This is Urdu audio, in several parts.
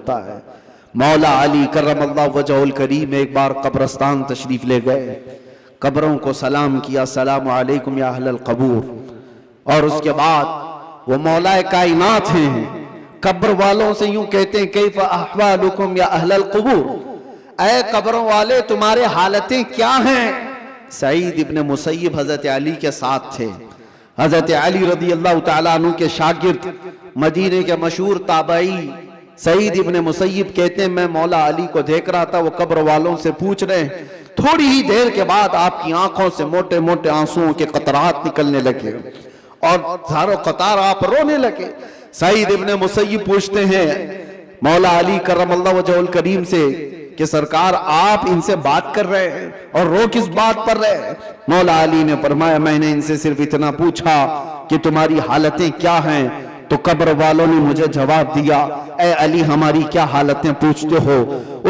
ہوتا ہے۔ مولا علی کرم اللہ وجہ الکریم ایک بار قبرستان تشریف لے گئے، قبروں کو سلام کیا، السلام علیکم یا اہل القبور، اور اس کے بعد وہ مولا کائنات ہیں، قبر والوں سے یوں کہتے ہیں کیف احوالکم یا اہل القبور، اے قبروں والے تمہارے حالتیں کیا ہیں؟ سعید ابن مسیب حضرت علی کے ساتھ تھے، حضرت علی رضی اللہ تعالیٰ عنہ کے شاگرد، مدینے کے مشہور تابعی سعید ابن مسیب کہتے ہیں میں مولا علی کو دیکھ رہا تھا، وہ قبر والوں سے پوچھ رہے ہیں، تھوڑی ہی دیر کے بعد آپ کی آنکھوں سے موٹے موٹے آنسوؤں کے قطرات نکلنے لگے اور ہزاروں قطار آپ رونے لگے۔ سعید ابن مسیب پوچھتے ہیں مولا علی کرم اللہ وجہ الکریم سے کہ سرکار آپ ان سے بات کر رہے ہیں اور رو کس بات پر رہے ہیں؟ مولا علی نے فرمایا میں نے ان سے صرف اتنا پوچھا کہ تمہاری حالتیں کیا ہیں، تو قبر والوں نے مجھے جواب دیا اے علی ہماری کیا حالتیں پوچھتے ہو؟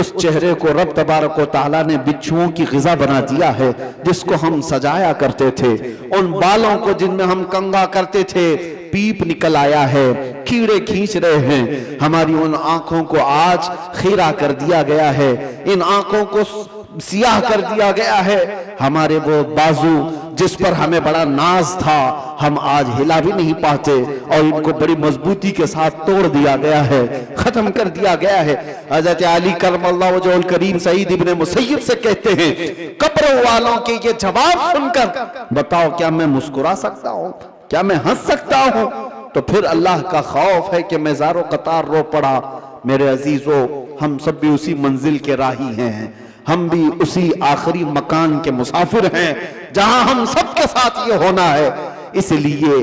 اس چہرے کو رب تبارک و تعالیٰ نے بچھوؤں کی غذا بنا دیا ہے جس کو ہم سجایا کرتے تھے، ان بالوں کو جن میں ہم کنگا کرتے تھے پیپ نکل آیا ہے، کیڑے کھینچ رہے ہیں، ہماری ان آنکھوں کو آج خیرہ کر دیا گیا ہے، ان آنکھوں کو سیاہ کر دیا گیا ہے، ہمارے وہ بازو جس پر ہمیں بڑا ناز تھا ہم آج ہلا بھی نہیں پاتے اور ان کو بڑی مضبوطی کے ساتھ توڑ دیا گیا ہے، ختم کر دیا گیا ہے۔ حضرت علی کرم اللہ وجہ الکریم سعید ابن مسیب سے کہتے ہیں قبر والوں کے یہ جواب سن کر بتاؤ کیا میں مسکرا سکتا ہوں، کیا میں ہنس سکتا ہوں؟ تو پھر اللہ کا خوف ہے کہ میں زاروں قطار رو پڑا۔ میرے عزیزو ہم سب بھی اسی منزل کے راہی ہیں، ہم بھی اسی آخری مکان کے مسافر ہیں جہاں ہم سب کے ساتھ یہ ہونا ہے۔ اس لیے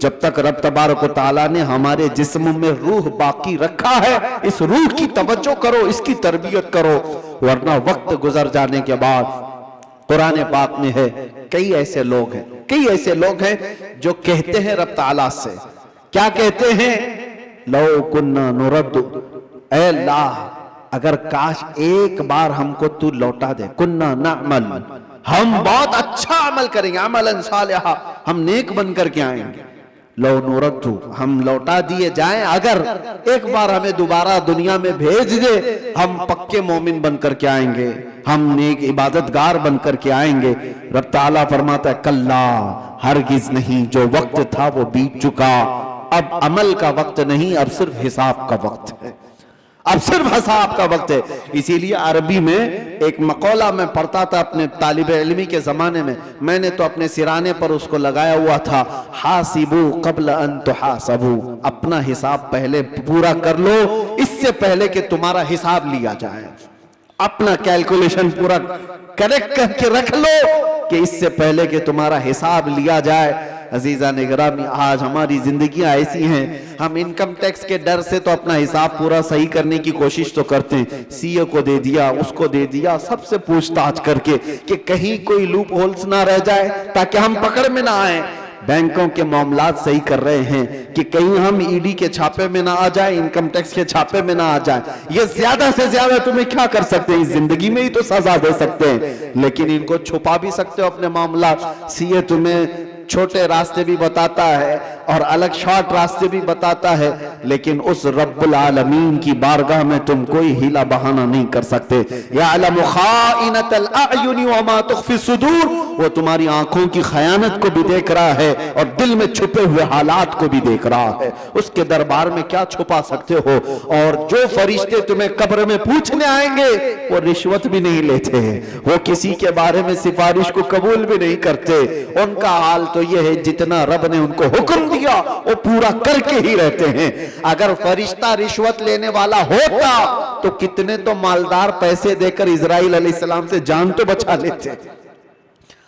جب تک رب تبارک و تعالیٰ نے ہمارے جسم میں روح باقی رکھا ہے اس روح کی توجہ کرو، اس کی تربیت کرو، ورنہ وقت گزر جانے کے بعد قرآن پاک میں ہے کئی ایسے لوگ ہیں جو کہتے ہیں رب تعالیٰ سے، کیا کہتے ہیں؟ لو کننا نرد، اے اللہ اگر کاش ایک بار ہم کو تو لوٹا دے، کننا نعمل، ہم بہت اچھا عمل کریں گے، عملا صالحا، ہم نیک بن کر کے آئیں گے، لو نورد، ہم لوٹا دیے جائیں، اگر ایک بار ہمیں دوبارہ دنیا میں بھیج دے ہم پکے مومن بن کر کے آئیں گے، ہم نیک عبادتگار بن کر کے آئیں گے۔ رب تعالیٰ فرماتا ہے کلا، ہرگز نہیں، جو وقت تھا وہ بیت چکا، اب عمل کا وقت نہیں، اب صرف حساب کا وقت ہے، اب صرف حساب کا وقت ہے۔ اسی لیے عربی میں ایک مقولہ میں پڑھتا تھا اپنے طالب علمی کے زمانے میں نے تو اپنے سرانے پر اس کو لگایا ہوا تھا، حاسبو قبل ان تحاسبو، اپنا حساب پہلے پورا کر لو اس سے پہلے کہ تمہارا حساب لیا جائے، اپنا کیلکولیشن پورا کریکٹ کر کے رکھ لو کہ اس سے پہلے کہ تمہارا حساب لیا جائے۔ عزیزان گرامی آج ہماری زندگیاں ایسی ہیں، ہم انکم ٹیکس کے ڈر سے تو اپنا حساب پورا صحیح کرنے کی کوشش تو کرتے ہیں، سی اے کو دے دیا، اس کو دے دیا، سب سے پوچھ تاچھ کر کے کہ کہیں کوئی لوپ ہولز نہ رہ جائے تاکہ ہم پکڑ میں نہ آئیں۔ بینکوں کے معاملات صحیح کر رہے ہیں کہ کہیں ہم ای ڈی کے چھاپے میں نہ آ جائیں، انکم ٹیکس کے چھاپے میں نہ آ جائیں۔ یہ زیادہ سے زیادہ تمہیں کیا کر سکتے ہیں، اس زندگی میں ہی تو سزا دے سکتے ہیں، لیکن ان کو چھپا بھی سکتے ہو اپنے معاملات۔ سی اے تمہیں چھوٹے راستے بھی بتاتا ہے اور الگ شارٹ راستے بھی بتاتا ہے، لیکن اس رب العالمین کی بارگاہ میں تم کوئی ہیلا بہانہ نہیں کر سکتے۔ یعلم خائنۃ الاعین وما تخفی الصدور، وہ تمہاری آنکھوں کی خیانت کو بھی دیکھ رہا ہے اور دل میں چھپے ہوئے حالات کو بھی دیکھ رہا ہے، اس کے دربار میں کیا چھپا سکتے ہو؟ اور جو فرشتے تمہیں قبر میں پوچھنے آئیں گے وہ رشوت بھی نہیں لیتے ہیں، وہ کسی کے بارے میں سفارش کو قبول بھی نہیں کرتے، ان کا حال تو یہ ہے جتنا رب نے ان کو حکم دیا وہ پورا کر کے ہی رہتے ہیں۔ اگر فرشتہ رشوت لینے والا ہوتا تو کتنے تو مالدار پیسے دے کر اسرائیل علیہ السلام سے جان تو بچا لیتے،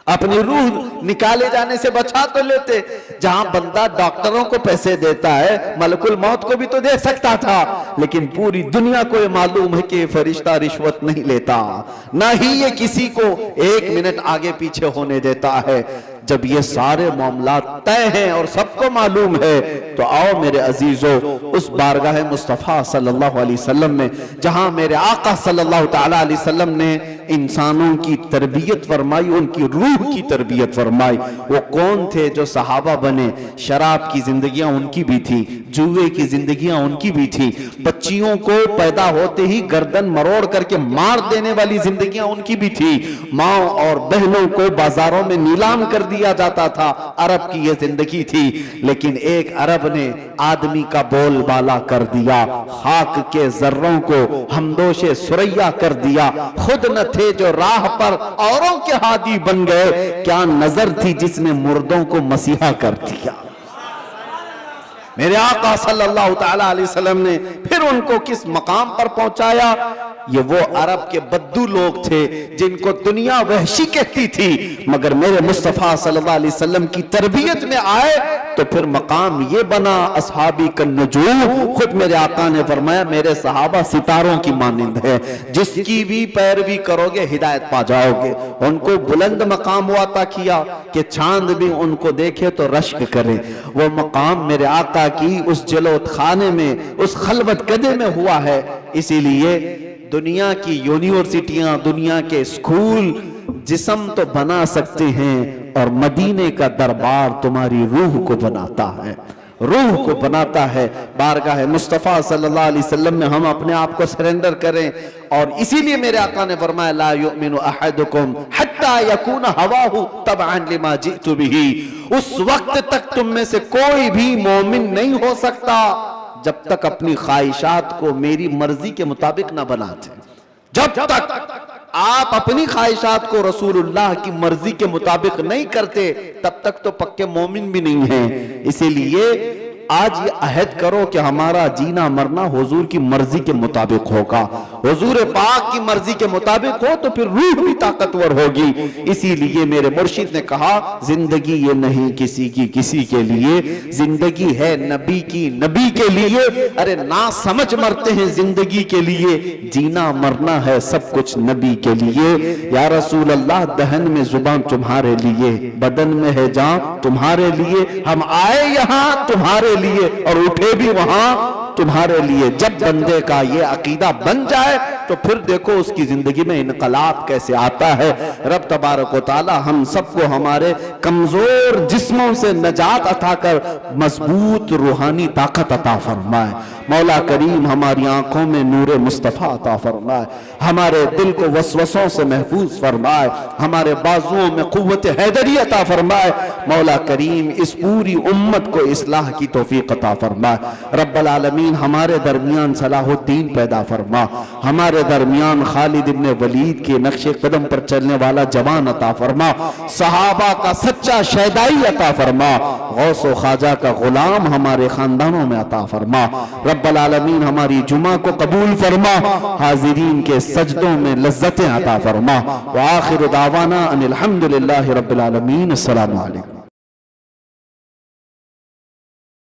اپنی روح نکالے جانے سے بچا تو لیتے۔ جہاں بندہ ڈاکٹروں کو پیسے دیتا ہے ملک الموت کو بھی تو دے سکتا تھا، لیکن پوری دنیا کو یہ معلوم ہے کہ یہ فرشتہ رشوت نہیں لیتا، نہ ہی یہ کسی کو ایک منٹ آگے پیچھے ہونے دیتا ہے۔ جب یہ سارے معاملات طے ہیں اور سب کو معلوم ہے تو آؤ میرے عزیزو اس بارگاہ مصطفیٰ صلی اللہ علیہ وسلم میں جہاں میرے آقا صلی اللہ تعالیٰ علیہ وسلم نے انسانوں کی تربیت فرمائی، ان کی روح کی تربیت فرمائی۔ وہ کون تھے جو صحابہ بنے؟ شراب کی زندگیاں ان کی بھی تھی، جوئے کی زندگیاں ان کی بھی تھی، بچیوں کو پیدا ہوتے ہی گردن مروڑ کر کے مار دینے والی زندگیاں ان کی بھی تھی، ماں اور بہنوں کو بازاروں میں نیلام کر دیا جاتا تھا، عرب کی یہ زندگی تھی۔ لیکن ایک عرب نے آدمی کا بول بالا کر دیا، خاک کے ذروں کو ہمدوش سریا کر دیا، خود نہ تھے جو راہ پر اوروں کے ہادی بن گئے، کیا نظر تھی جس نے مردوں کو مسیحا کر دیا۔ میرے آقا صلی اللہ تعالیٰ علیہ وسلم نے پھر ان کو کس مقام پر پہنچایا؟ یہ وہ عرب کے بدو لوگ تھے جن کو دنیا وحشی کہتی تھی، مگر میرے مصطفیٰ صلی اللہ علیہ وسلم کی تربیت میں آئے تو پھر مقام یہ بنا اصحابی کالنجوم۔ خود میرے آقا نے فرمایا میرے صحابہ ستاروں کی مانند ہے، جس کی بھی پیروی کرو گے ہدایت پا جاؤ گے۔ ان کو بلند مقام ہوا عطا کیا کہ چاند بھی ان کو دیکھے تو رشک کرے۔ وہ مقام میرے آقا کی اس جلوت خانے میں، اس خلوت کدے میں ہوا ہے۔ اسی لیے دنیا کی یونیورسٹیاں، دنیا کے اسکول جسم تو بنا سکتے ہیں، اور مدینے کا دربار تمہاری روح کو بناتا ہے، روح کو بناتا ہے۔ بارگاہ مصطفیٰ صلی اللہ علیہ وسلم میں ہم اپنے آپ کو سرنڈر کریں، اور اسی لیے میرے آقا نے فرمایا لا یؤمن احدکم حتی یکون ہواہ تبعا لما جئت بہ۔ اس وقت تک تم میں سے کوئی بھی مومن نہیں ہو سکتا جب تک اپنی خواہشات کو میری مرضی کے مطابق نہ بناتے۔ جب تک آپ اپنی خواہشات کو رسول اللہ کی مرضی کے مطابق نہیں کرتے، تب تک تو پکے مومن بھی نہیں ہیں۔ اسی لیے آج یہ عہد کرو کہ ہمارا جینا مرنا حضور کی مرضی کے مطابق ہوگا۔ حضور پاک کی مرضی کے مطابق ہو تو پھر روح بھی طاقتور ہوگی۔ اسی لیے میرے مرشد نے کہا زندگی یہ نہیں کسی کی کسی کے لیے، زندگی ہے نبی کی نبی کے لیے۔ ارے نہ سمجھ مرتے ہیں زندگی کے لیے، جینا مرنا ہے سب کچھ نبی کے لیے۔ یا رسول اللہ دہن میں زبان تمہارے لیے، بدن میں ہے جان تمہارے لیے، ہم آئے یہاں تمہارے لیے اور اٹھے بھی وہاں تمہارے لیے۔ جب بندے کا یہ عقیدہ بن جائے تو پھر دیکھو اس کی زندگی میں انقلاب کیسے آتا ہے۔ رب تبارک و تعالی ہم سب کو ہمارے کمزور جسموں سے نجات عطا کر مضبوط روحانی طاقت عطا فرمائے۔ مولا کریم ہماری آنکھوں میں نور مصطفیٰ عطا فرمائے، ہمارے دل کو وسوسوں سے محفوظ فرمائے، ہمارے بازوؤں میں قوت حیدری عطا فرمائے۔ مولا کریم اس پوری امت کو اصلاح کی توفیق عطا فرمائے۔ رب العالمین ہمارے درمیان صلاح الدین پیدا فرما، ہمارے درمیان خالد ابن ولید کے نقش قدم پر چلنے والا جوان عطا فرما، صحابہ کا سچا شیدائی عطا فرما، غوث و خواجہ کا غلام ہمارے خاندانوں میں عطا فرما۔ رب العالمین ہماری جمعہ کو قبول فرما، حاضرین کے سجدوں میں لذتیں عطا فرما۔ وآخر دعوانا ان الحمدللہ رب العالمین۔ السلام علیکم۔